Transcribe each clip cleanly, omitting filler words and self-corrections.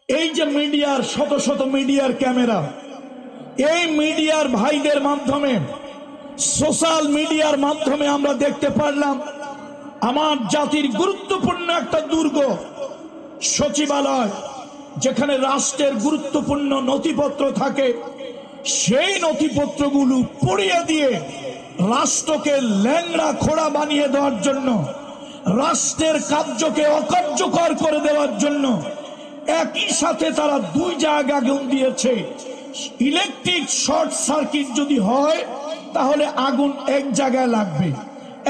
এই যে মিডিয়ার শত শত মিডিয়ার ক্যামেরা, এই মিডিয়ার ভাইদের মাধ্যমে, সোশ্যাল মিডিয়ার মাধ্যমে আমরা দেখতে পারলাম আমার জাতির গুরুত্বপূর্ণ একটা দুর্গ সচিবালয়, যেখানে রাষ্ট্রের গুরুত্বপূর্ণ নথিপত্র থাকে, সেই নথিপত্রগুলো পুড়িয়ে দিয়ে রাষ্ট্রকে ল্যাংড়া খোড়া বানিয়ে দেওয়ার জন্য, রাষ্ট্রের কার্যকে অকার্যকর করে দেওয়ার জন্য একই সাথে তারা দুই জায়গায় আগুন দিয়েছে। ইলেকট্রিক শর্ট সার্কিট যদি হয় তাহলে আগুন এক জায়গায় লাগবে,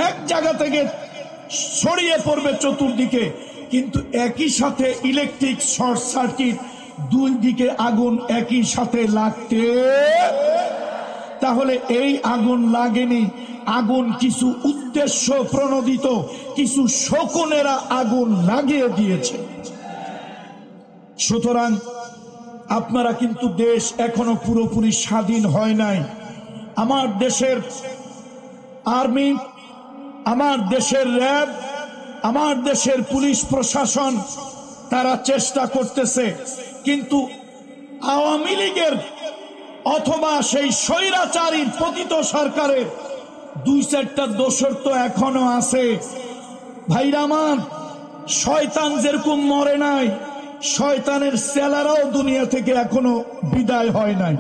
এক জায়গা থেকে ছড়িয়ে পড়বে চতুর্দিকে, কিন্তু একই সাথে ইলেকট্রিক শর্ট সার্কিট দুই দিকে আগুন একই সাথে লাগতে, তাহলে এই আগুন লাগেনি, আগুন কিছু উদ্দেশ্য প্রণোদিত কিছু শকুনেরা আগুন লাগিয়ে দিয়েছে। সুতরাং আপনারা কিন্তু, দেশ এখনো পুরোপুরি স্বাধীন হয় নাই। আমার দেশের আর্মি, আমার দেশের র্যাব, আমার দেশের পুলিশ প্রশাসন তারা চেষ্টা করতেছে, কিন্তু আওয়ামী লীগের অথবা সেই স্বৈরাচারী পতিত সরকারের দুই চারটা দোসর তো এখনো আছে। ভাইরা আমার, শয়তান যেরকম মরে নাই, শয়তানের সেলারাও দুনিয়া থেকে এখনো বিদায় হয় নাই।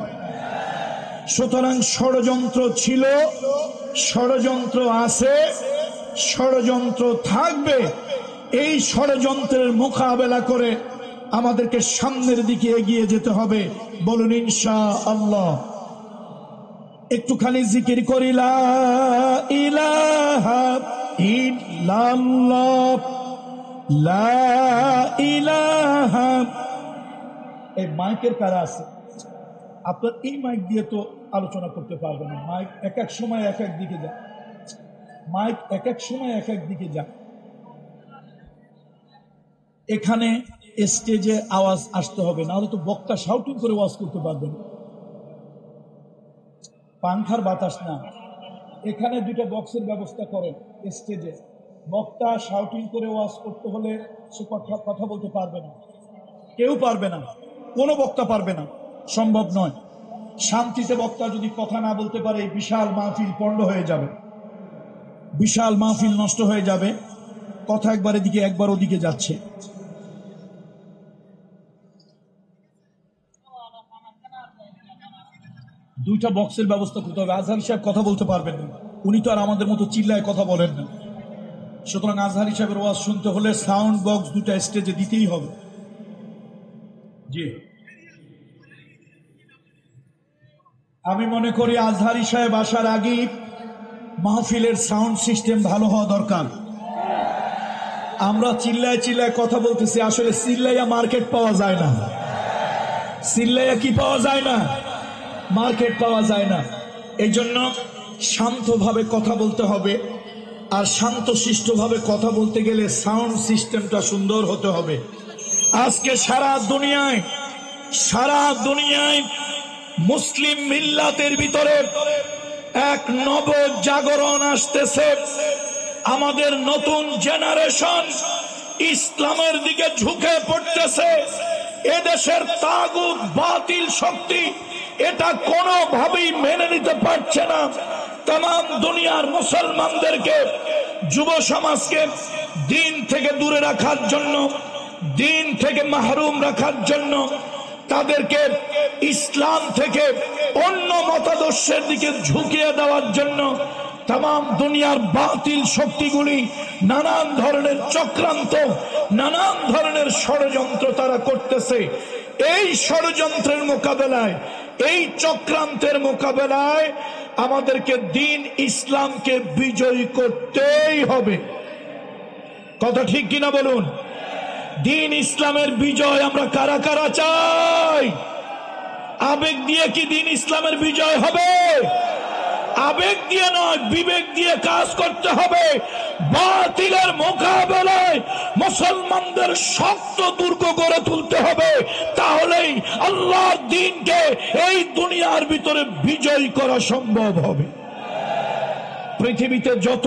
সুতরাং ষড়যন্ত্র ছিল, ষড়যন্ত্র আছে, ষড়যন্ত্র থাকবে। এই ষড়যন্ত্রের মোকাবেলা করে আমাদেরকে সামনের দিকে এগিয়ে যেতে হবে। বলুন ইনশাআল্লাহ। একটুখানি জিকির করি, লা ইলাহা ইল্লাল্লাহ, লা ইলাহা। এই মাইকের কারা আছে? আপনার এই মাইক দিয়ে তো আলোচনা করতে পারবেন না। মাইক এক এক সময় এক এক দিকে যায়, মাইক এক এক সময় এক এক দিকে যায়। এখানে স্টেজে আওয়াজ আসতে হবে, না হলে তো বক্তা শাউটিং করে ওয়াজ করতে পারবেন। পাংখার বাতাস না, এখানে দুটো বক্সের ব্যবস্থা করেন স্টেজে। বক্তা শাউটিং করে ওয়াজ করতে হলে সে কথা বলতে পারবে না, কেউ পারবে না, কোনো বক্তা পারবে না, সম্ভব নয়। শান্তিতে বক্তা যদি কথা না বলতে পারে, বিশাল মাহফিল পণ্ড হয়ে যাবে, বিশাল মাহফিল নষ্ট হয়ে যাবে। কথা একবার এদিকে একবার ওদিকে যাচ্ছে। দুইটা বক্সের ব্যবস্থা করতে হবে। আজহারি সাহেব কথা বলতে পারবেন না, উনি তো আর আমাদের মতো চিল্লায় কথা বলেন না। সুতরাং আজহারি সাহেবের ওয়াজ শুনতে হলে সাউন্ড বক্স দুটা স্টেজে দিতেই হবে। জি, আমি মনে করি আজহারি সাহেব আসার আগেই মাহফিলের সাউন্ড সিস্টেম ভালো হওয়া দরকার। আমরা চিল্লায় চিল্লায় কথা বলতেছি, আসলে চিল্লাইয়া মার্কেট পাওয়া যায় না। চিল্লাইয়া কি পাওয়া যায় না? মার্কেট পাওয়া যায় না। এই জন্য শান্তভাবে কথা বলতে হবে, আর শান্তশিষ্টভাবে কথা বলতে গেলে সাউন্ড সিস্টেমটা সুন্দর হতে হবে। আজকে সারা দুনিয়ায় মুসলিম মিল্লাতের ভিতরে এক নব জাগরণ আসতেছে। আমাদের নতুন জেনারেশন ইসলামের দিকে ঝুঁকে পড়তেছে। এদেশের তাগুত বাতিল শক্তি এটা কোনোভাবেই মেনে নিতে পারছে না। তাম দুনিয়ার মুসলমানদেরকে, যুব সমাজকে দিন থেকে দূরে রাখার জন্য, দিন থেকে মাহরুম রাখার জন্য, তাদেরকে ইসলাম থেকে অন্য মতাদর্শের দিকে ঝুঁকিয়ে দেওয়ার জন্য তাম দুনিয়ার বাতিল শক্তিগুলি নানান ধরনের চক্রান্ত, নানান ধরনের ষড়যন্ত্র তারা করতেছে। এই ষড়যন্ত্রের মোকাবেলায়, এই চক্রান্তের মোকাবেলায় আমাদেরকে দিন ইসলামকে বিজয়ী করতেই হবে। কথা ঠিক কিনা বলুন? দিন ইসলামের বিজয় আমরা কারা কারা চাই? আবেগ দিয়ে কি দিন ইসলামের বিজয় হবে? আবেগ দিয়ে নয়, বিবেক দিয়ে কাজ করতে হবে। বাতিলের মোকাবেলায় মুসলমানদের শক্ত দুর্গ গড়ে তুলতে হবে, তাহলেই আল্লাহর দ্বীনকে এই দুনিয়ার ভিতরে বিজয় করা সম্ভব হবে। পৃথিবীতে যত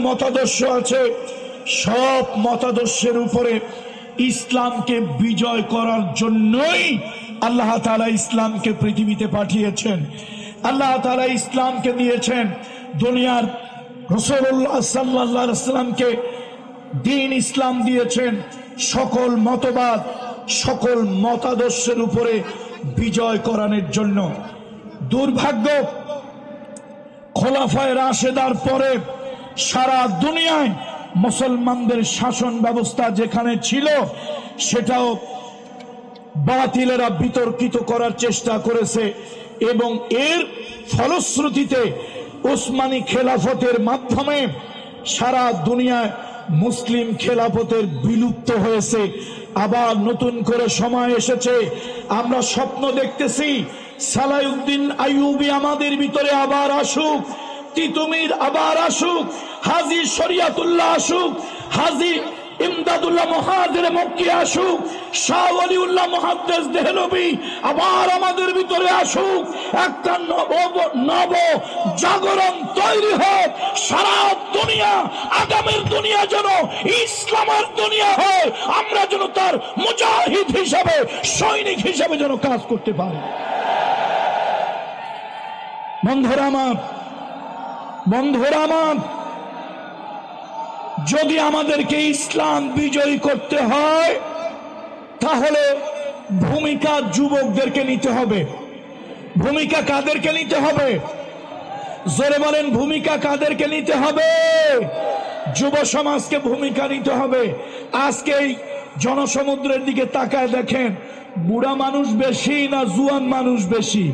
মতাদর্শ আছে, সব মতাদর্শের উপরে ইসলামকে বিজয় করার জন্যই আল্লাহ তাআলা ইসলামকে পৃথিবীতে পাঠিয়েছেন। আল্লাহ তাআলা ইসলামকে দিয়েছেন দুনিয়ার, রাসূলুল্লাহ সাল্লাল্লাহু আলাইহি ওয়াসাল্লামকে দ্বীন ইসলাম দিয়েছেন সকল মতবাদ, সকল মতাদর্শের উপরে বিজয় করানোর জন্য। দুর্ভাগ্য, খোলাফায়ে রাশেদার পরে সারা দুনিয়ায় মুসলমানদের শাসন ব্যবস্থা যেখানে ছিল সেটাও বাতিলেরা বিতর্কিত করার চেষ্টা করেছে, এবং এর ফলশ্রুতিতে উসমানী খেলাফতের মাধ্যমে সারা দুনিয়ায় মুসলিম খেলাফতের বিলুপ্ত হয়েছে। আবার নতুন করে সময় এসেছে, আমরা স্বপ্ন দেখতেছি সালাউদ্দিন আইয়ুবী আমাদের ভিতরে আবার আসুক, তিতুমির আবার আসুক, হাজী শরিয়াতুল্লাহ আসুক, হাজী ইমদাদুল্লাহ মুহাজির মক্কি আসুক, শাহ ওয়ালিউল্লাহ মুহাদ্দিস দেহলভী আবার আমাদের ভিতরে আসুক। একটা নব জাগরণ তৈরি হোক, সারা দুনিয়া, আগামীর দুনিয়া যেন ইসলামের দুনিয়া হয়, আমরা যেন তার মুজাহিদ হিসাবে, সৈনিক হিসাবে যেন কাজ করতে পারি। বন্ধুরা আমার, যদি আমাদেরকে ইসলাম বিজয়ী করতে হয় তাহলে ভূমিকা যুবকদেরকে নিতে হবে। ভূমিকা কাদেরকে নিতে হবে? জোরে বলেন, ভূমিকা কাদেরকে নিতে হবে? যুব সমাজকে ভূমিকা নিতে হবে। আজকে এই জনসমুদ্রের দিকে তাকায় দেখেন, বুড়া মানুষ বেশি না জুয়ান মানুষ বেশি?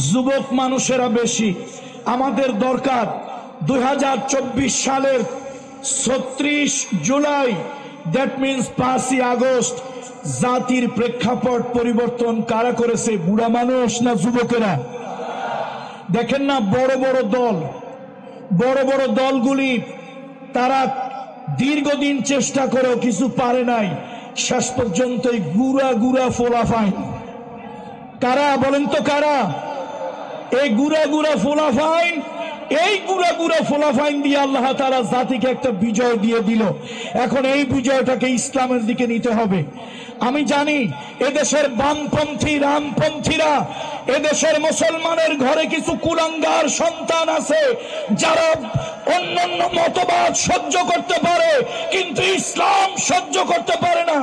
যুবক মানুষেরা বেশি। আমাদের দরকার 2024 সালের 36 জুলাই, দ্যাট মিনস 5ই আগস্ট, জাতির প্রেক্ষাপট পরিবর্তন কারা করেছে? বুড়া মানুষ না যুবকেরা? দেখেন না, বড় বড় দলগুলি তারা দীর্ঘদিন চেষ্টা করেও কিছু পারে নাই, শেষ পর্যন্ত এই গুড়া ফোলাফাইন। কারা বলেন তো, কারা? এই গুড়া ফোলাফাইন, এই গুড়া ফোলাফাইন দিয়ে আল্লাহ তাআলা জাতিকে একটা বিজয় দিয়ে দিল। এখন এই বিজয়টাকে ইসলামের দিকে নিতে হবে। আমি জানি এদেশের বামপন্থী, রামপন্থীরা, এদেশের মুসলমানের ঘরে কিছু কুলাঙ্গার সন্তান আছে যারা অন্যান্য মতবাদ সহ্য করতে পারে কিন্তু ইসলাম সহ্য করতে পারে না।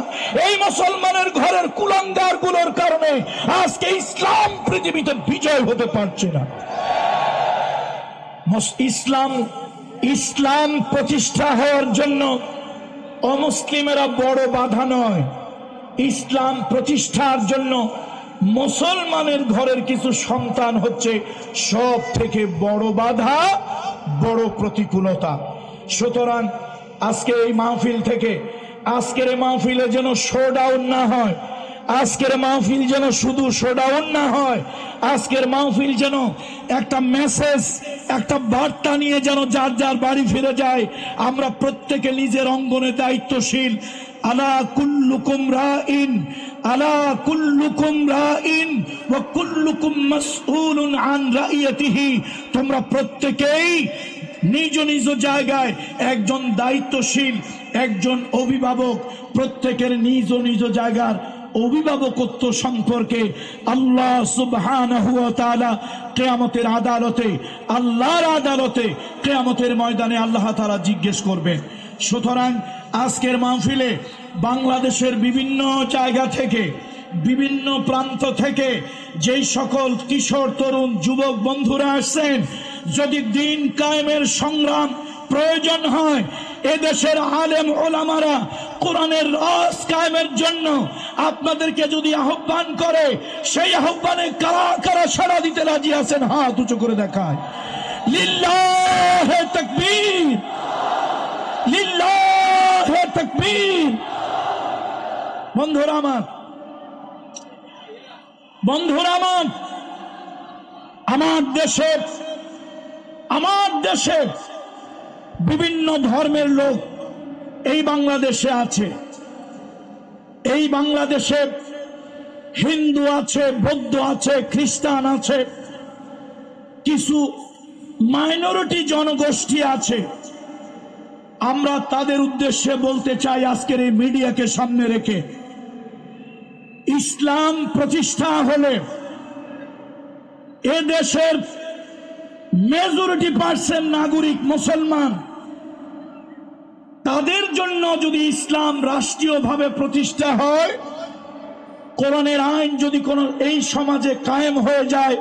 এই মুসলমানের ঘরের কুলাঙ্গার গুলোর কারণে আজকে ইসলাম পৃথিবীতে বিজয় হতে পারছে না। ইসলাম প্রতিষ্ঠা হওয়ার জন্য অমুসলিমেরা বড় বাধা নয়। ইসলাম প্রতিষ্ঠার জন্য মুসলমানের ঘরের কিছু সন্তান হচ্ছে সব থেকে বড় বাধা, বড় প্রতিকূলতা। সুতরাং আজকে এই মাহফিল থেকে, আজকের এই মাহফিলে যেন শোডাউন না হয়, আজকের মাহফিল যেন শুধু শোডাউন না হয়, আজকের মাহফিল যেন একটা মেসেজ, একটা বার্তা নিয়ে যেন যার যার বাড়ি ফিরে যায়। আমরা প্রত্যেকে নিজের অঙ্গনে দায়িত্বশীল। আলা কুল্লুকুম রাইন, আলা কুল্লুকুম রাইন ওয়া কুল্লুকুম মাসউলুন আন রাইয়াতিহি। তোমরা প্রত্যেকেই নিজ নিজ জায়গায় একজন দায়িত্বশীল, একজন অভিভাবক। প্রত্যেকের নিজ নিজ জায়গার অভিভাবকত্ব সম্পর্কে আল্লাহ সুবহানাহু ওয়া তাআলা কিয়ামতের আদালতে, আল্লাহর আদালতে, কিয়ামতের ময়দানে আল্লাহ তাআলা জিজ্ঞেস করবেন। সুতরাং আজকের মাহফিলে বাংলাদেশের বিভিন্ন জায়গা থেকে, বিভিন্ন প্রান্ত থেকে যেই সকল কিশোর, তরুণ, যুবক বন্ধুরা আসছেন, যদি দ্বীন কায়েমের সংগ্রাম প্রয়োজন হয়, এদেশের আলেম ওলামারা কোরআনের রাজ কায়েমের জন্য আপনাদেরকে যদি আহ্বান করে, সেই আহ্বানে কারা কারা সাড়া দিতে রাজি আছেন? হাত উঁচু করে দেখায়। লিল্লাহে তাকবীর, লিল্লাহে তাকবীর। বন্ধুরা আমার, আমার দেশে বিভিন্ন ধর্মের লোক এই বাংলাদেশে আছে। এই বাংলাদেশে হিন্দু আছে, বৌদ্ধ আছে, খ্রিস্টান আছে, কিছু মাইনরিটি জনগোষ্ঠী আছে। আমরা তাদের উদ্দেশ্যে বলতে চাই, আজকের এই মিডিয়াকে সামনে রেখে, ইসলাম প্রতিষ্ঠা হলে এ দেশের মেজরিটি পার্সেন্ট নাগরিক মুসলমান, তাদের জন্য যদি ইসলাম রাষ্ট্রীয়ভাবে প্রতিষ্ঠা হয়, কোরআনের আইন যদি কোনো এই সমাজে কায়েম হয়ে যায়,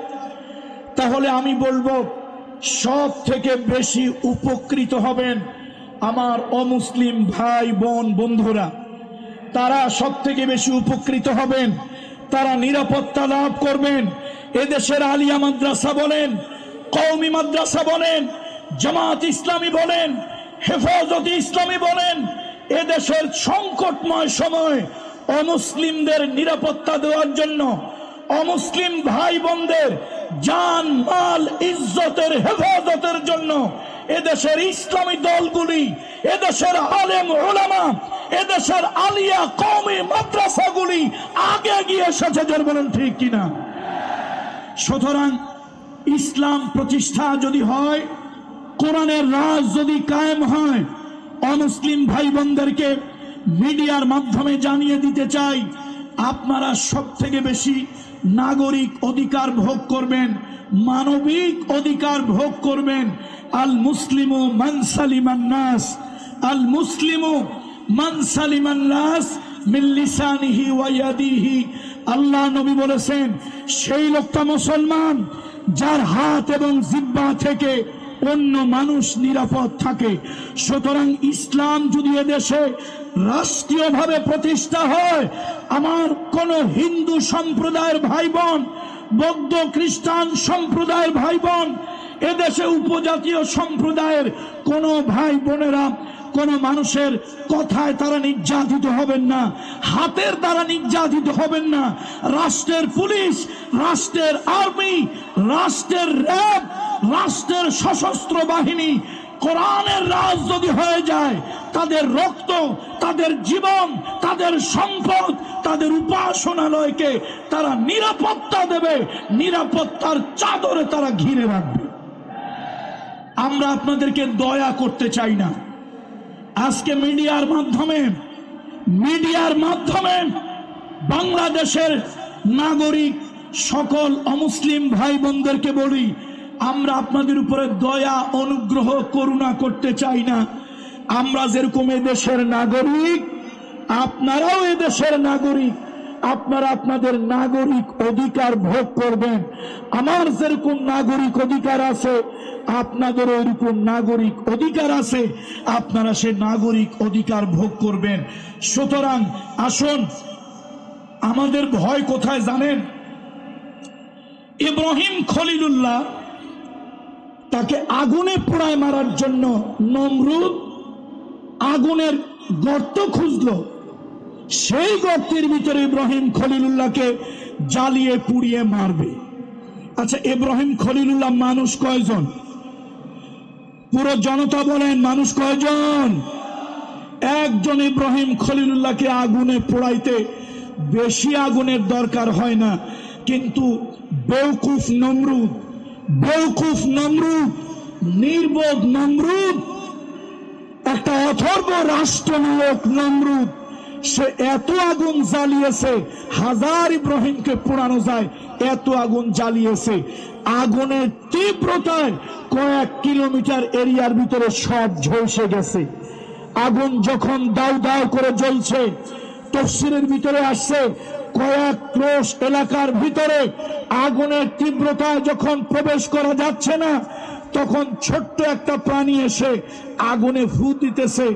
তাহলে আমি বলবো সব থেকে বেশি উপকৃত হবেন আমার অমুসলিম ভাই বোন বন্ধুরা। তারা সব থেকে বেশি উপকৃত হবেন, তারা নিরাপত্তা লাভ করবেন। এদেশের আলিয়া মাদ্রাসা বলেন, কওমি মাদ্রাসা বলেন, জামাত ইসলামী বলেন, হেফাজত ইসলামী বলেন, এদেশের সংকটময় সময় অমুসলিমদের নিরাপত্তা দেওয়ার জন্য, অমুসলিম ভাই বোনদের জান মাল ইজ্জতের হেফাজতের জন্য এদেশের ইসলামী দলগুলি, এদেশের আলেম ওলামা, এদেশের আলিয়া কওমি মাদ্রাসাগুলি আগে গিয়ে এসেছে। যারা বলেন ঠিক কিনা? সুতরাং ইসলাম প্রতিষ্ঠা যদি হয়, কোরআনের রাজ যদি কায়েম হয়, অমুসলিম ভাই বোনদেরকে মিডিয়ার মাধ্যমে জানিয়ে দিতে চাই, আপনারা সব থেকে বেশি নাগরিক অধিকার ভোগ করবেন, মানবিক অধিকার ভোগ করবেন। আল মুসলিমু মান সালিমান নাস, আল মুসলিমু মান সালিমান নাস মিন লিসানিহি ওয়া ইয়াদিহি। আল্লাহ নবী বলেছেন, সেই লোকটা মুসলমান যার হাত এবং জিহ্বা থেকে অন্য মানুষ নিরাপদ থাকে। সুতরাং ইসলাম যদি এদেশে রাষ্ট্রীয়ভাবে প্রতিষ্ঠা হয়, আমার কোন হিন্দু সম্প্রদায়ের ভাই বোন, বৌদ্ধ খ্রিস্টান সম্প্রদায়ের ভাই বোন, এদেশে উপজাতীয় সম্প্রদায়ের কোন ভাই বোনেরা কোন মানুষের কথায় তারা নির্যাতিত হবেন না, হাতের দ্বারা নির্যাতিত হবেন না। রাষ্ট্রের পুলিশ, রাষ্ট্রের আর্মি, রাষ্ট্রের র্যাব, রাষ্ট্রের সশস্ত্র বাহিনী, কোরআনের রাজ যদি হয়ে যায়, তাদের রক্ত, তাদের জীবন, তাদের সম্পদ, তাদের উপাসনালয়কে তারা নিরাপত্তা দেবে, নিরাপত্তার চাদরে তারা ঘিরে রাখবে। আমরা আপনাদেরকে দয়া করতে চাই না। আজকে মিডিয়ার মাধ্যমে বাংলাদেশের নাগরিক সকল অমুসলিম ভাই বোনদেরকে বলি, আমরা আপনাদের উপরে দয়া, অনুগ্রহ, করুণা করতে চাই না। আমরা যেরকম এদেশের নাগরিক, আপনারাও এদেশের নাগরিক, আপনারা আপনাদের নাগরিক অধিকার ভোগ করবেন। আমার যেরকম নাগরিক অধিকার আছে, আপনাদের এরকম নাগরিক অধিকার আছে, আপনারা সে নাগরিক অধিকার ভোগ করবেন। সুতরাং আসুন, আমাদের ভয় কোথায় জানেন? ইব্রাহিম খলিলুল্লাহ, তাকে আগুনে পোড়ায় মারার জন্য নমরুদ আগুনের গর্ত খুঁজলো, সেই গর্তের ভিতরে ইব্রাহিম খলিলুল্লাহকে জ্বালিয়ে পুড়িয়ে মারবে। আচ্ছা, ইব্রাহিম খলিলুল্লাহ মানুষ কয়জন? পুরো জনতা বলেন, মানুষ কয়জন? একজন ইব্রাহিম খলিলুল্লাহকে আগুনে পোড়াইতে বেশি আগুনের দরকার হয় না, কিন্তু বেওকুফ নমরুদ, নির্বোধ নমরুদ, একটা অথর্ব রাষ্ট্রনায়ক নমরুদ, সে এত আগুন জ্বালিয়েছে, হাজার ইব্রাহিমকে পোড়ানো যায় এত আগুন জ্বালিয়েছে। আগুনের তীব্রতায় কয়েক কিলোমিটার এরিয়ার ভিতরে সব ঝলসে গেছে। আগুন যখন দাউ দাউ করে জ্বলছে, তফসিরের ভিতরে আসছে, কয়েক ক্রোশ এলাকার ভিতরে আগুনের তীব্রতায় যখন প্রবেশ করা যাচ্ছে না, তখন ছোট্ট একটা প্রাণী এসে আগুনে ফু দিতেছে।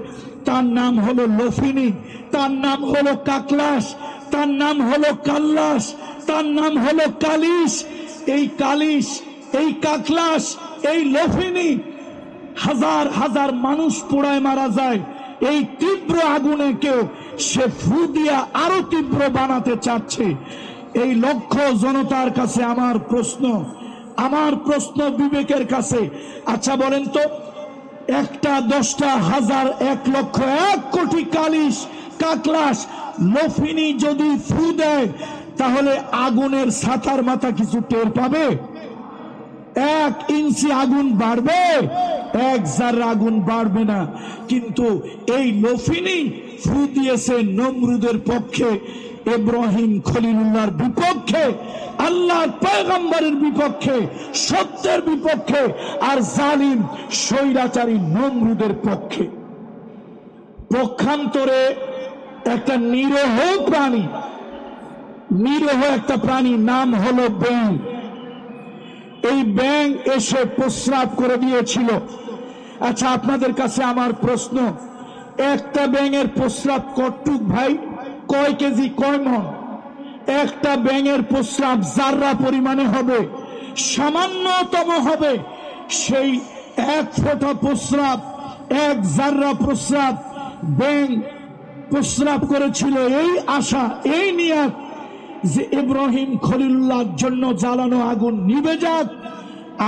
তার নাম হলো লফিনী, তার নাম হলো কাকলাস, তার নাম হলো কাল্লাস, তার নাম হলো কালিশ। এই কালিশ, এই কাকলাস, এই লফিনী হাজার হাজার মানুষ পোড়ায় মারা যায়। এই তীব্র আগুনে কেউ সে ফু দিয়া আরো তীব্র বানাতে চাচ্ছে। এই লক্ষ জনতার কাছে আমার প্রশ্ন বিবেকের কাছে, আচ্ছা বলেন তো, একটা, 10টা, 1000, 1 লক্ষ, 1 কোটি কালিশ, কাকলাস, লফিনী যদি ফু দেয়, তাহলে আগুনের ছাতার মাথা কিছু টের পাবে? 1 ইঞ্চি আগুন বাড়বে? এক জাররা আগুন বাড়বে না। কিন্তু এই লফিনি ফু দিয়েছে নমরুদের পক্ষে, ইব্রাহিম খলিলুল্লাহর বিপক্ষে, আল্লাহর পয়গম্বরের বিপক্ষে, সত্যের বিপক্ষে, আর জালিম স্বৈরাচারী নমরুদের পক্ষে। পক্ষান্তরে একটা নিরীহ প্রাণী, নিরীহ একটা প্রাণী, নাম হলো ব্যাঙ। এই ব্যাঙ এসে প্রস্রাব করে দিয়েছিল। আচ্ছা, আপনাদের কাছে আমার প্রশ্ন, একটা ব্যাঙের প্রস্রাব কতটুক ভাই? কয় কেজি, কয় মন? একটা ব্যাঙের প্রস্রাব জাররা পরিমাণে হবে, সামান্যতম হবে। সেই এক ফোঁটা প্রস্রাব, এক জাররা প্রস্রাব ব্যাঙ প্রস্রাব করেছিল এই আশা, এই নিয়াত যে ইব্রাহিম খলিলুল্লাহর জন্য জ্বালানো আগুন নিভে যাক,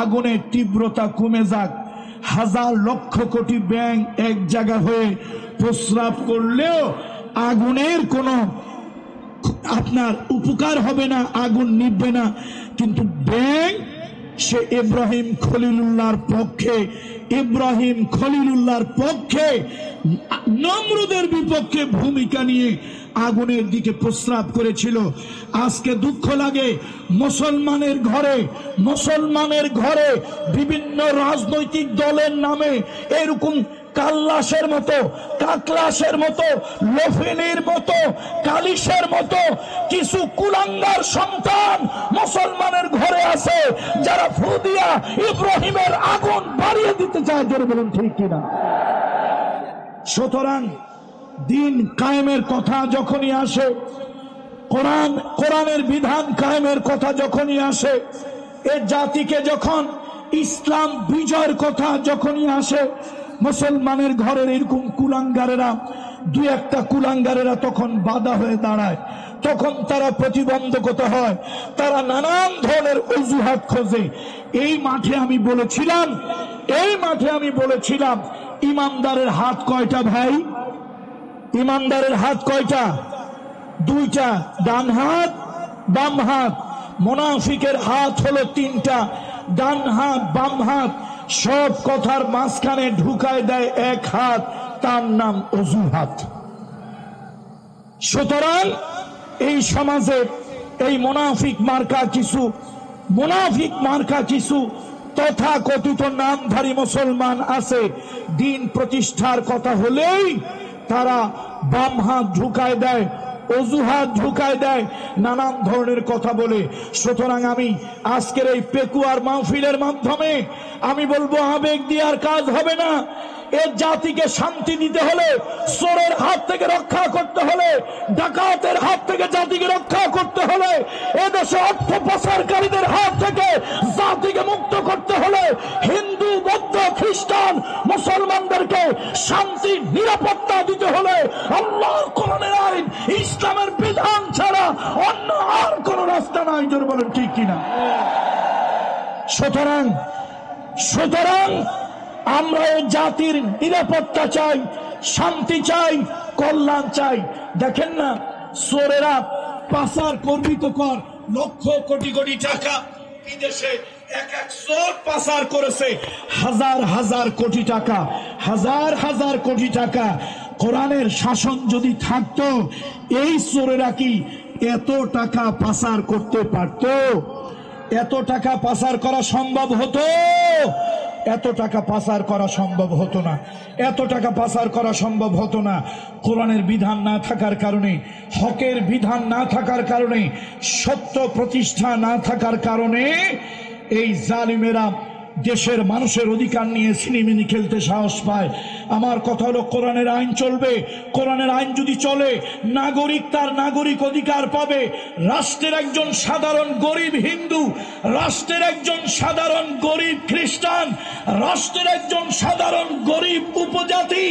আগুনের তীব্রতা কমে যাক। হাজার লক্ষ কোটি ব্যাঙ এক জায়গা হয়ে প্রস্রাব করলেও আগুনের কোনো আপনার উপকার হবে না, আগুন নিভবে না। কিন্তু ব্যাঙ সে ইব্রাহিম খলিলুল্লাহর পক্ষে, ইব্রাহিম খলিলুল্লাহর পক্ষে, নমরুদের বিপক্ষে ভূমিকা নিয়ে আগুনের দিকে প্রস্রাব করেছিল। আজকে দুঃখ লাগে মুসলমানের ঘরে, মুসলমানের ঘরে বিভিন্ন রাজনৈতিক দলের নামে এরকম কাল্লাসের মতো, কাকলাসের মতো, লফিনের মতো, কালিশের মতো কিছু কুলাঙ্গার সন্তান মুসলমানের ঘরে আছে, যারা ফু দিয়া ইব্রাহিমের আগুন বাড়িয়ে দিতে চায়। জোরে বলুন ঠিক কিনা? সুতরাং দিন কায়েমের কথা যখনই আসে, কোরআনের বিধান কায়েমের কথা যখনই আসে, এ জাতিকে যখন ইসলাম বিজয়ের কথা যখনই আসে, মুসলমানের ঘরের এরকম কুলাঙ্গারেরা, দু একটা কুলাঙ্গারেরা তখন বাধা হয়ে দাঁড়ায়, তখন তারা প্রতিবন্ধকতা হয়, তারা নানান ধরনের অজুহাত খোঁজে। এই মাঠে আমি বলেছিলাম, এই মাঠে আমি বলেছিলাম, ইমানদারের হাত কয়টা ভাই? ইমানদারের হাত কয়টা? দুইটা, ডান হাত, বাম হাত। মুনাফিকের হাত হলো তিনটা, ডান হাত, বাম হাত। সব কথার মাঝখানে ঢুকায় দেয় এক হাত, তার নাম অজুহাত। সুতরাং এই সমাজে এই মুনাফিক মার্কা কিছু তথাকথিত নামধারী মুসলমান আছে। দিন প্রতিষ্ঠার কথা হলেই তারা বাম হাত ঢুকায় দেয়, অজুহাত ঢুকায় দেয়, নানান ধরনের কথা বলে। সুতরাং আমি আজকের এই পেকুয়ার মাহফিলের মাধ্যমে আমি বলবো, আবেগ দিয়ে আর কাজ হবে না। এর জাতিকে শান্তি দিতে হলে, চোরের হাত থেকে রক্ষা করতে হলে, ডাকাতের হাত থেকে জাতিকে রক্ষা করতে হলে, এদেশে অর্থ পাচারকারীদের হাত থেকে জাতিকে মুক্ত করতে হলে, হিন্দু, বৌদ্ধ, খ্রিস্টান, মুসলমানদেরকে শান্তি, নিরাপত্তা দিতে হলে আল্লাহর কোরআনের আইন, ইসলামের বিধান ছাড়া অন্য আর কোন রাস্তা নাই। জোরে বলেন ঠিক কিনা? সুতরাং আমরা এই জাতির নিরাপত্তা চাই, শান্তি চাই, কল্যাণ চাই। দেখেন না, চোরেরা পাচার করবি তো কর, লক্ষ কোটি কোটি টাকা বিদেশে এক এক চোর পাচার করেছে, হাজার হাজার কোটি টাকা, হাজার হাজার কোটি টাকা। কোরআনের শাসন যদি থাকতো, এই চোরেরা কি এত টাকা পাচার করতে পারত? এত টাকা পাচার করা সম্ভব হতো? এত টাকা পাচার করা সম্ভব হতো না, এত টাকা পাচার করা সম্ভব হতো না। কোরআনের বিধান না থাকার কারণে, হকের বিধান না থাকার কারণে, সত্য প্রতিষ্ঠা না থাকার কারণে এই জালিমেরা দেশের মানুষের অধিকার নিয়ে ছিনিমিনি খেলতে সাহস পায়। আমার কথা হলো, কোরআনের আইন চলবে। কোরআনের আইন যদি চলে, নাগরিক তার নাগরিক অধিকার পাবে। রাষ্ট্রের একজন সাধারণ গরিব হিন্দু, রাষ্ট্রের একজন সাধারণ গরিব খ্রিস্টান, রাষ্ট্রের একজন সাধারণ গরিব উপজাতি,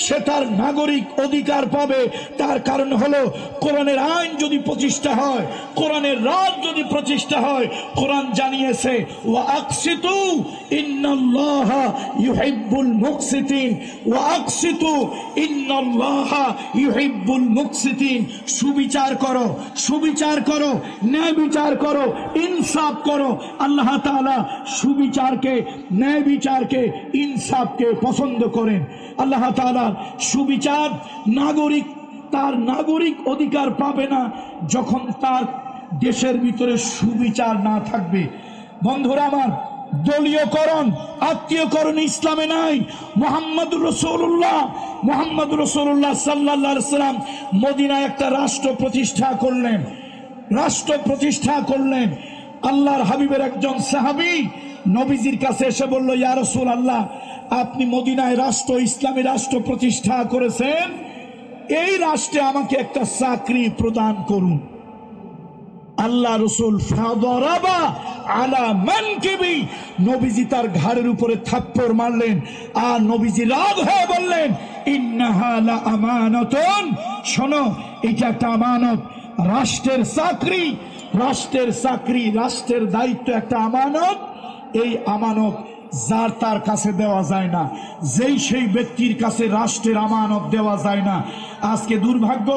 সে তার নাগরিক অধিকার পাবে। তার কারণ হলো কোরআনের আইন যদি প্রতিষ্ঠা হয়, কোরআনের রাজ যদি প্রতিষ্ঠা হয়, কোরআন জানিয়েছে ওয়া আকসিতু ইন্নাল্লাহা ইউহিব্বুল মুকসিতিন, ওয়া আকসিতু ইন্নাল্লাহা ইউহিব্বুল মুকসিতিন। সুবিচার করো, সুবিচার করো, ন্যায় বিচার করো, ইনসাফ করো। আল্লাহ তাআলা সুবিচারকে, ন্যায় বিচারকে, ইনসাফকে পছন্দ করেন। আল্লাহ তাআলা সুবিচার, নাগরিক তার নাগরিক অধিকার পাবে না যখন তার দেশের ভিতরে সুবিচার না থাকবে। বন্ধুরা আমার, দলীয়করণ, আত্মীয়করণ ইসলামে নাই। মুহাম্মদুর রাসূলুল্লাহ সাল্লাল্লাহু আলাইহি সাল্লাম মদিনায় একটা রাষ্ট্র প্রতিষ্ঠা করলেন, রাষ্ট্র প্রতিষ্ঠা করলেন। আল্লাহর হাবিবের একজন সাহাবী নবীজির কাছে এসে বলল, ইয়া রাসূলুল্লাহ, আপনি মদিনায় রাষ্ট্র, ইসলামী রাষ্ট্র প্রতিষ্ঠা করেছেন, এই রাষ্ট্রে আমাকে একটা চাকরি প্রদান করুন। আল্লাহ রাসূল ফাদরাবা আলা মানকিবি, নবীজি তার ঘাড়ের উপরে থাপ্পড় মারলেন। আর নবীজি রাগ হয়ে বললেন, ইন্নাহা লা আমানাতুন, শোনো, এটা একটা আমানত। রাষ্ট্রের চাকরি, রাষ্ট্রের চাকরি, রাষ্ট্রের দায়িত্ব একটা আমানত। এই আমানত যার তার কাছে দেওয়া যায় না, যেই সেই ব্যক্তির কাছে রাষ্ট্রের আমানত দেওয়া যায় না। আজকে দুর্ভাগ্য,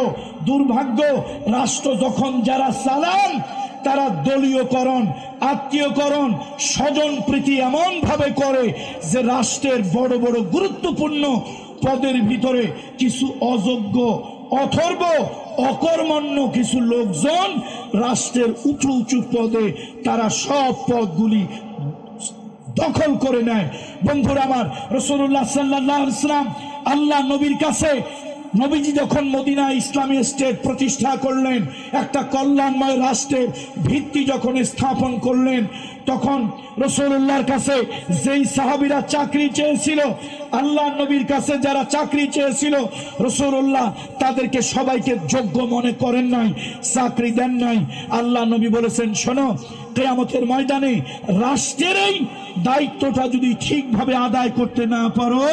দুর্ভাগ্য, রাষ্ট্র যখন যারা চালান তারা দলীয়করণ, আত্মীয়করণ, স্বজন প্রীতি এমন ভাবে করে যে রাষ্ট্রের বড় বড় গুরুত্বপূর্ণ পদের ভিতরে কিছু অযোগ্য, অথর্ব, অকর্মণ্য কিছু লোকজন রাষ্ট্রের উঁচু উঁচু পদে তারা সব পদগুলি দখল করে নেয়। বন্ধুরা আমার, রাসূলুল্লাহ সাল্লাল্লাহু আলাইহি ওয়াসাল্লাম আল্লাহ নবীর কাছে, নবীজি যখন মদিনা ইসলামী স্টেট প্রতিষ্ঠা করলেন, একটা কল্যাণময় রাষ্ট্রের ভিত্তি যখন স্থাপন করলেন, তখন রাসূলুল্লাহর কাছে যেই সাহাবীরা চাকরি চেয়েছিল, আল্লাহ নবীর কাছে যারা চাকরি চেয়েছিল, রাসূলুল্লাহ তাদেরকে সবাইকে যোগ্য মনে করেন নাই, চাকরি দেন নাই। আল্লাহ নবী বলেছেন, শোনো, কিয়ামতের ময়দানে রাষ্ট্রের এই দায়িত্বটা যদি ঠিকভাবে আদায় করতে না পারো,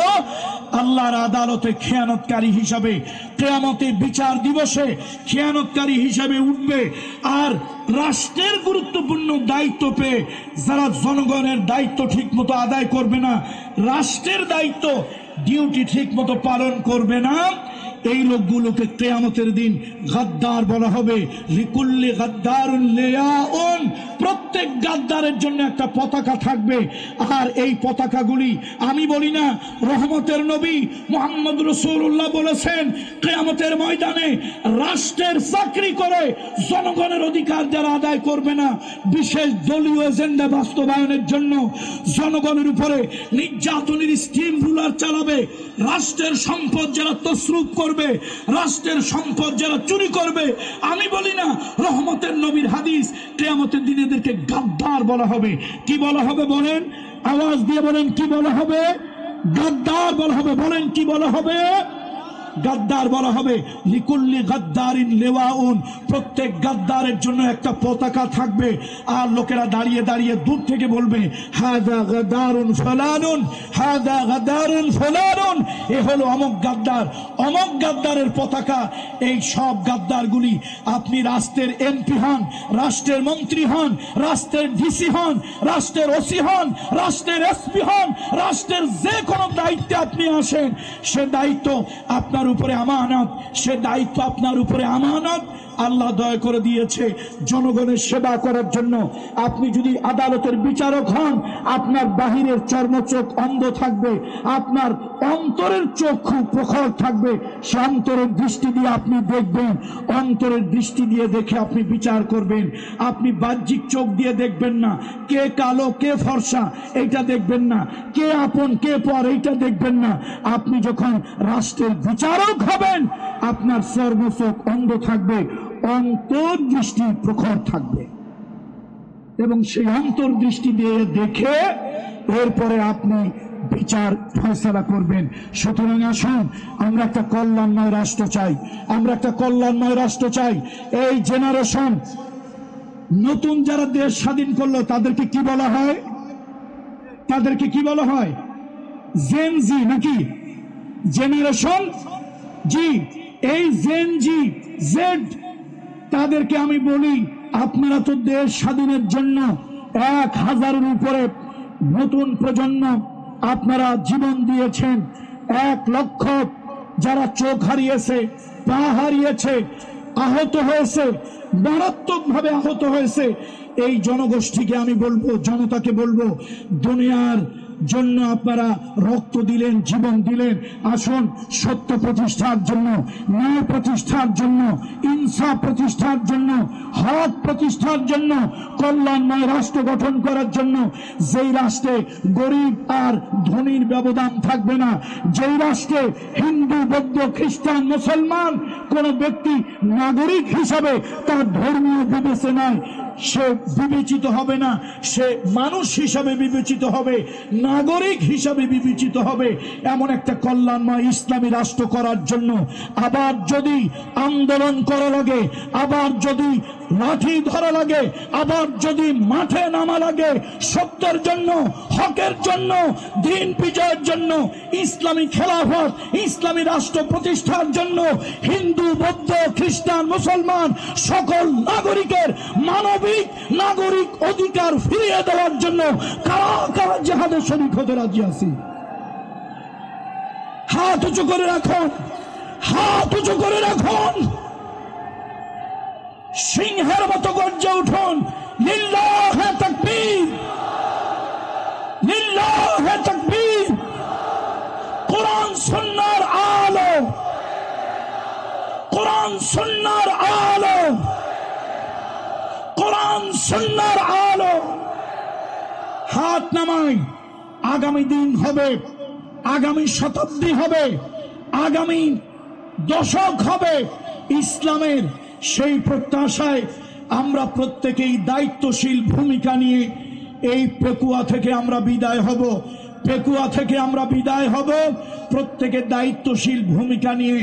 আল্লাহর আদালতে খেয়ানতকারী হিসাবে, কিয়ামতে বিচার দিবসে খেয়ানতকারী হিসাবে উঠবে। আর রাষ্ট্রের গুরুত্বপূর্ণ দায়িত্ব পেয়ে যারা জনগণের দায়িত্ব ঠিক মতো আদায় করবে না, রাষ্ট্রের দায়িত্ব, ডিউটি ঠিক মতো পালন করবে না, এই লোকগুলোকে কিয়ামতের দিন গাদ্দার বলা হবে। লিকুল্লি গাদ্দারুন লিয়াউন, প্রত্যেক গাদ্দারের জন্য একটা পতাকা থাকবে। আর এই পতাকাগুলি আমি বলি না, রহমতের নবী মুহাম্মদ রাসূলুল্লাহ বলেছেন, কিয়ামতের ময়দানে রাষ্ট্রের চাকরি করে জনগণের অধিকার যারা আদায় করবে না, বিশেষ দলীয় এজেন্ডা বাস্তবায়নের জন্য জনগণের উপরে নির্যাতনের স্টিম রুলার চালাবে, রাষ্ট্রের সম্পদ যারা তসরুপ করবে, রাষ্ট্রের সম্পদ যারা চুরি করবে, আমি বলি না, রহমতের নবীর হাদিস, কিয়ামতের দিনে এদেরকে গাদ্দার বলা হবে। কি বলা হবে বলেন? আওয়াজ দিয়ে বলেন, কি বলা হবে? গাদ্দার বলা হবে। বলেন, কি বলা হবে? গাদ্দার বলা হবে। লিকুল্লি গাদ্দারিন লিওয়াউন, প্রত্যেক গাদ্দারের জন্য একটা পতাকা থাকবে। আর লোকেরা দাঁড়িয়ে দাঁড়িয়ে দূর থেকে বলবে, হাদা গাদ্দারুন ফুলানুন, হাদা গাদ্দারুন ফুলানুন, এ হলো অমুক গাদ্দার, অমুক গাদ্দারের পতাকা। এই সব গাদ্দারগুলি, আপনি রাষ্ট্রের এমপি হন, রাষ্ট্রের মন্ত্রী হন, রাষ্ট্রের ডিসি হন, রাষ্ট্রের ওসি হন, রাষ্ট্রের এসপি হন, রাষ্ট্রের যে কোনো দায়িত্বে আপনি আসেন, সে দায়িত্ব আপনার উপরে আমানত, সে দায়িত্ব আপনার উপরে আমানত। আল্লাহ দয়া করে দিয়েছে জনগণের সেবা করার জন্য। আপনি যদি আদালতের বিচারক হন, আপনার বাহিরের চর্মচোখ অন্ধ থাকবে, আপনার অন্তরের চোখ খুব প্রখর থাকবে। সে অন্তরের দৃষ্টি দিয়ে আপনি দেখবেন, অন্তরের দৃষ্টি দিয়ে দেখে আপনি বিচার করবেন। আপনি বাহ্যিক চোখ দিয়ে দেখবেন না, কে কালো কে ফর্সা এইটা দেখবেন না, কে আপন কে পর এইটা দেখবেন না। আপনি যখন রাষ্ট্রের বিচারক হবেন, আপনার চর্মচোখ অন্ধ থাকবে, অন্তর্দৃষ্টি প্রখর থাকবে, এবং সেই অন্তর্দৃষ্টি দিয়ে দেখে এরপরে আপনি বিচার ফয়সালা করবেন। সুতরাং আসুন, আমরা একটা কল্যাণময় রাষ্ট্র চাই, আমরা একটা কল্যাণময় রাষ্ট্র চাই। এই জেনারেশন, নতুন যারা দেশ স্বাধীন করলো, তাদেরকে কি বলা হয়? তাদেরকে কি বলা হয়? জেন জি নাকি? জেনারেশন জি, এই জেন জি জেড, তাদেরকে আমি বলি, আপনারা তো দেশ স্বাধীনের জন্য 1000-এর উপরে নতুন প্রজন্ম আপনারা জীবন দিয়েছেন। 1 লক্ষ যারা চোখ হারিয়েছে, পা হারিয়েছে, আহত হয়েছে, মারাত্মকভাবে আহত হয়েছে, এই জনগোষ্ঠীকে আমি বলবো, জনতাকে বলবো, দুনিয়ার জন্য আপনারা রক্ত দিলেন, জীবন দিলেন। আসুন সত্য প্রতিষ্ঠার জন্য, ন্যায় প্রতিষ্ঠার জন্য, ইনসাফ প্রতিষ্ঠার জন্য, হক প্রতিষ্ঠার জন্য, কল্যাণময় রাষ্ট্র গঠন করার জন্য, যেই রাষ্ট্রে গরিব আর ধনীর ব্যবধান থাকবে না, যেই রাষ্ট্রে হিন্দু, বৌদ্ধ, খ্রিস্টান, মুসলমান কোন ব্যক্তি নাগরিক হিসাবে তার ধর্মীয় বিবেচনায় সে বিবেচিত হবে না, সে মানুষ হিসাবে বিবেচিত হবে, নাগরিক হিসাবে বিবেচিত হবে, এমন একটা কল্যাণময় ইসলামী রাষ্ট্র করার জন্য আবার যদি আন্দোলন করা লাগে, আবার যদি লাঠি ধরা লাগে, আবার যদি মাঠে নামা লাগে, সত্যের জন্য, হকের জন্য, দিন বিজয়ের জন্য, ইসলামী খেলাফত, ইসলামী রাষ্ট্র প্রতিষ্ঠার জন্য, হিন্দু, বৌদ্ধ, খ্রিস্টান, মুসলমান সকল নাগরিকের মানবিক নাগরিক অধিকার ফিরিয়ে দেওয়ার জন্য কারা কারা জিহাদে শরীক হতে রাজি আছি? হাত উঁচু করে রাখুন, হাত উঁচু করে রাখুন, সিংহের মতো গর্জে উঠুন, লিল্লাহে তাকবীর, লিল্লাহে তাকবীর। কোরআন সুন্নাহর আলো, কোরআন সুন্নাহর আলো, কোরআন সুন্নাহর আলো। হাত নামাই, আগামী দিন হবে, আগামী শতাব্দী হবে, আগামী দশক হবে ইসলামের, সেই প্রত্যাশায় আমরা প্রত্যেকেই দায়িত্বশীল ভূমিকা নিয়ে এই পেকুয়া থেকে আমরা বিদায় হব, পেকুয়া থেকে আমরা বিদায় হব প্রত্যেকে দায়িত্বশীল ভূমিকা নিয়ে,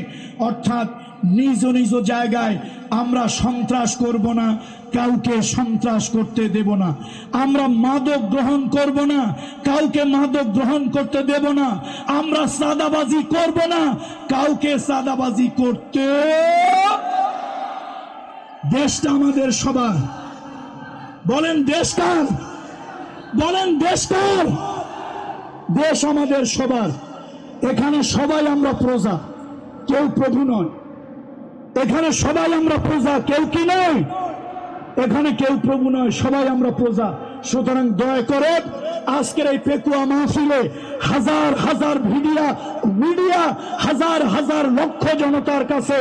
অর্থাৎ নিজ নিজ জায়গায় আমরা সন্ত্রাস করব না, কাউকে সন্ত্রাস করতে দেব না। আমরা মাদক গ্রহণ করব না, কাউকে মাদক গ্রহণ করতে দেব না। আমরা সাদাবাজি করব না, কাউকে সাদাবাজি করতে। দেশটা আমাদের সবার, বলেন দেশ কার, বলেন দেশ কার? দেশ আমাদের সবার। এখানে সবাই আমরা প্রজা, কেউ প্রভু নয়। এখানে সবাই আমরা প্রজা, কেউ কি নয়। এখানে কেউ প্রভু নয়, সবাই আমরা প্রজা। সুতরাং দয়া করে আজকের এই পেকুয়া মাহফিলে হাজার হাজার মিডিয়া হাজার হাজার লক্ষ জনতার কাছে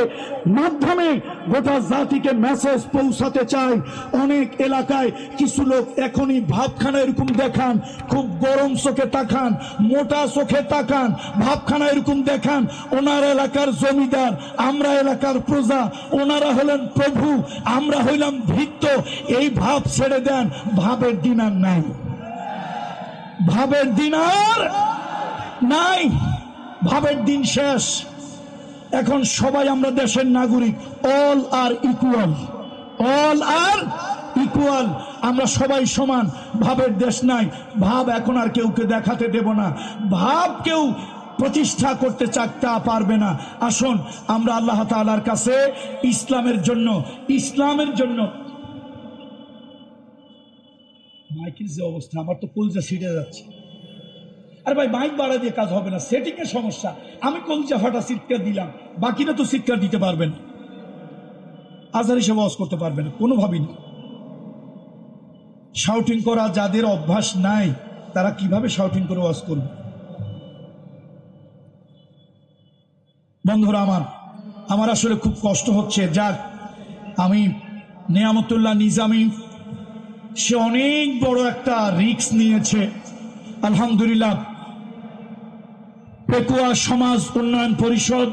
মাধ্যমে গোটা জাতিকে মেসেজ পৌঁছাতে চাই। অনেক এলাকায় কিছু লোক এখনই ভাবখানা এরকম দেখান, খুব গরম চোখে তাকান, মোটা চোখে তাকান, ভাবখানা এরকম দেখান, ওনার এলাকার জমিদার, আমরা এলাকার প্রজা, ওনারা হলেন প্রভু, আমরা হইলাম ভৃত্য। এই ভাব ছেড়ে দেন, ভাবের দিন আর নাই, ভাবের দিন আর নাই, ভাবের দিন শেষ। এখন সবাই আমরা দেশের নাগরিক, অল আর ইকুয়াল, অল আর ইকুয়াল, আমরা সবাই সমান। ভাবের দেশ নাই, ভাব এখন আর কেউকে দেখাতে দেব না, ভাব কেউ প্রতিষ্ঠা করতে চাকতে পারবে না। আসুন আমরা আল্লাহ তাআলার কাছে ইসলামের জন্য, ইসলামের জন্য। মাইকের যে অবস্থা, আমার তো কলজা ছিঁড়ে যাচ্ছে। আরে ভাই, মাইক বাড়া দিয়ে কাজ হবে না, সেটিং এর সমস্যা। আমি কলজা ফাটা চিৎকার দিলাম, বাকিরা তো চিৎকার দিতে পারবেন, আজার হিসেবে ওয়াজ করতে পারবে না, কোনোভাবেই না। শাউটিং করা যাদের অভ্যাস নাই, তারা কিভাবে শাউটিং করে ওয়াজ করবে? বন্ধুরা আমার আসলে খুব কষ্ট হচ্ছে। যাক, আমি নিয়ামতুল্লাহ নিজামী, সে অনেক বড় একটা রিস্ক নিয়েছে। আলহামদুলিল্লাহ, পেকুয়া সমাজ উন্নয়ন পরিষদ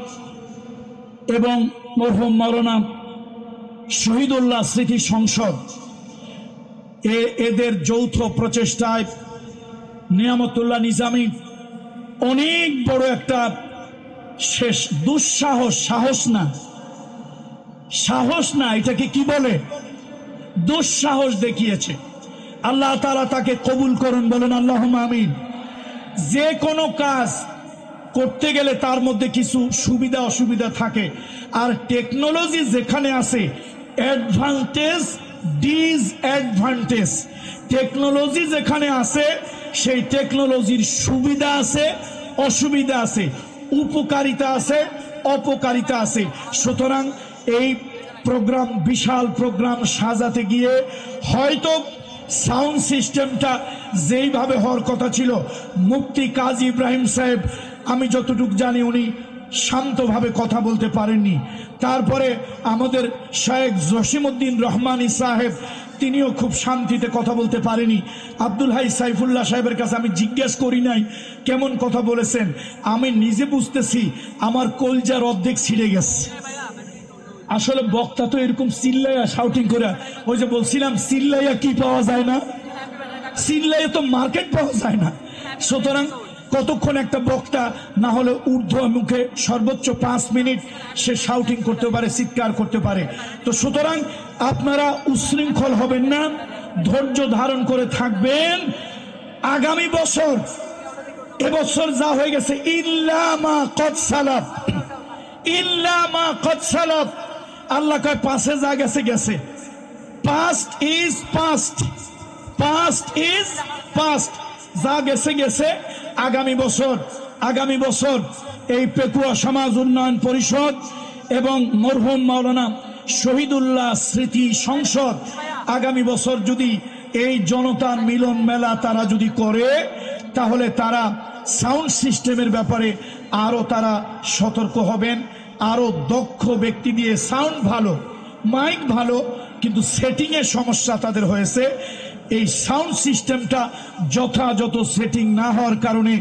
এবং মরহুম মাওলানা শহীদুল্লাহ স্মৃতি সংসদ, এদের যৌথ প্রচেষ্টায় নিয়ামতুল্লাহ নিজামী অনেক বড় একটা শেষ দুঃসাহস, সাহস না, এটাকে কি বলে, দুঃসাহস দেখিয়েছে। আল্লাহ তাআলা তাকে কবুল করুন, বলেন আল্লাহুম্মা আমিন। যে কোনো কাজ করতে গেলে তার মধ্যে কিছু সুবিধা অসুবিধা থাকে। আর টেকনোলজি যেখানে আছে, অ্যাডভান্টেজ ডিসঅ্যাডভান্টেজ, টেকনোলজি যেখানে আছে সেই টেকনোলজির সুবিধা আছে, অসুবিধা আছে, উপকারিতা আছে, অপকারিতা আছে। সুতরাং এই প্রোগ্রাম, বিশাল প্রোগ্রাম সাজাতে গিয়ে হয়তো সাউন্ড সিস্টেমটা যেইভাবে হওয়ার কথা ছিল, মুফতি কাজী ইব্রাহিম সাহেব, আমি যতটুকু জানি উনি শান্তভাবে কথা বলতে পারেননি। তারপরে আমাদের শেখ জসিমউদ্দিন রহমানী সাহেব, তিনিও খুব শান্তিতে কথা বলতে পারেনি। আব্দুল হাই সাইফুল্লাহ সাহেবের কাছে আমি জিজ্ঞেস করি নাই কেমন কথা বলেছেন, আমি নিজে বুঝতেছি আমার কলজার অর্ধেক ছিঁড়ে গেছে। আসলে বক্তা তো এরকম চিল্লাইয়া শাউটিং করে, ওই যে বলছিলাম চিল্লাইয়া কি পাওয়া যায় না, চিল্লাইয়া তো মার্কেট পাওয়া যায় না। সুতরাং কতক্ষণ একটা বক্তা না হলে ঊর্ধ্ব মুখে সর্বোচ্চ 5 মিনিট সে শাউটিং করতে পারে, চিৎকার করতে পারে। তো সুতরাং আপনারা উচ্ছৃঙ্খল হবেন না, ধৈর্য ধারণ করে থাকবেন। আগামী বছর, এবছর যা হয়ে গেছে, ইল্লা মা কদ সালাফ, ইল্লা মা কদ সালাফ, আল্লাহ কয় পাশে যা গেছে গেছে, past is past, past is past, যা গেছে গেছে। আগামী বছর এই পেকুয়া সমাজ উন্নয়ন পরিষদ এবং মরহুম মাওলানা শহীদুল্লাহ স্মৃতি সংসদ আগামী বছর যদি এই জনতার মিলন মেলা তারা যদি করে, তাহলে তারা সাউন্ড সিস্টেমের ব্যাপারে আরো তারা সতর্ক হবেন। আরো দক্ষ ব্যক্তি দিয়ে, সাউন্ড ভালো, মাইক ভালো, কিন্তু সেটিং এর সমস্যা তাদের হয়েছে। এই সাউন্ড সিস্টেমটা যথাযথ সেটিং না হওয়ার কারণে,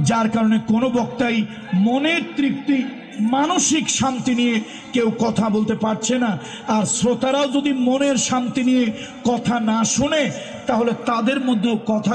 যার কারণে কোনো বক্তাই মনের তৃপ্তি, মানসিক শান্তি নিয়ে কেউ কথা বলতে পারছে না। আর শ্রোতারাও যদি মনের শান্তি নিয়ে কথা না শুনে, তাহলে তাদের মধ্যেও কথা